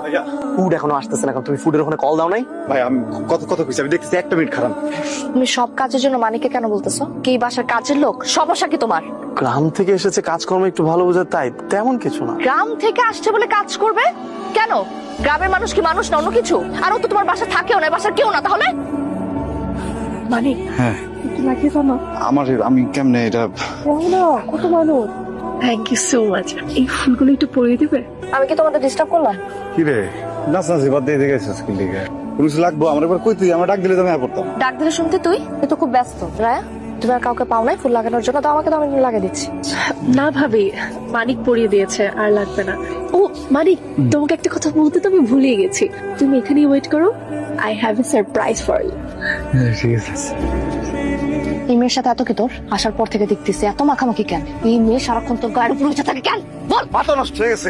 ভাইয়া ফুড এখনো আসতেছে না, কারণ তুমি ফুডের ওখানে কল দাও নাই। ভাই আমি কত কথা কইছি, আমি দেখতেছি 1 মিনিট খারাপ। তুমি সব কাজের জন্য মানিককে কেন বলতেছো? কি বাসার কাজের লোক? সমস্যা কি তোমার? গ্রাম থেকে এসেছে, কাজকর্ম একটু ভালো বোঝে, তাই তেমন কিছু না। গ্রাম থেকে আসছে বলে কাজ করবে কেন? গ্রামের মানুষ কি মানুষ না অন্য কিছু? আর ও তো তোমার বাসা থাকেও না, বাসার কেউ না তাহলে। মানিক হ্যাঁ লাগিয়ে তো না আমি কেমনে এটা? কত মানুষ। Thank you so much. এই ফুলগুলো একটু পরিয়ে দিবে? আমি কি তোমাদের ডিস্টার্ব করলাম? কি রে নাচনাচি বাদ দিয়ে দেখেছিস কি লিগে? কোনো কিছু লাগবো আমার, একবার কই তুই আমার ডাক দিলে তো আমি পড়তাম। ডাক দিলে শুনতে তুই তো খুব ব্যস্ত। রায়া তুমি আর কাউকে পাও নাই ফুল লাগানোর জন্য? তো আমাকে তো আমি লাগিয়ে দিচ্ছি। না ভাবি, মানিক পরিয়ে দিয়েছে, আর লাগবে না। ও মানিক, তোমাকে একটা কথা বলতে তো আমি ভুলে গেছি। তুমি এখানেই ওয়েট করো, I have a surprise for you. ঠিক আছে। এই মেয়ের সাথে এত কি তোর? আসার পর থেকে দেখতেছি এত মাখামাখি কেন? এই মেয়ে সারাক্ষণ তোর গায়ের উপর উঠে থাকে কেন? বল। মাথা নষ্ট হয়ে গেছে।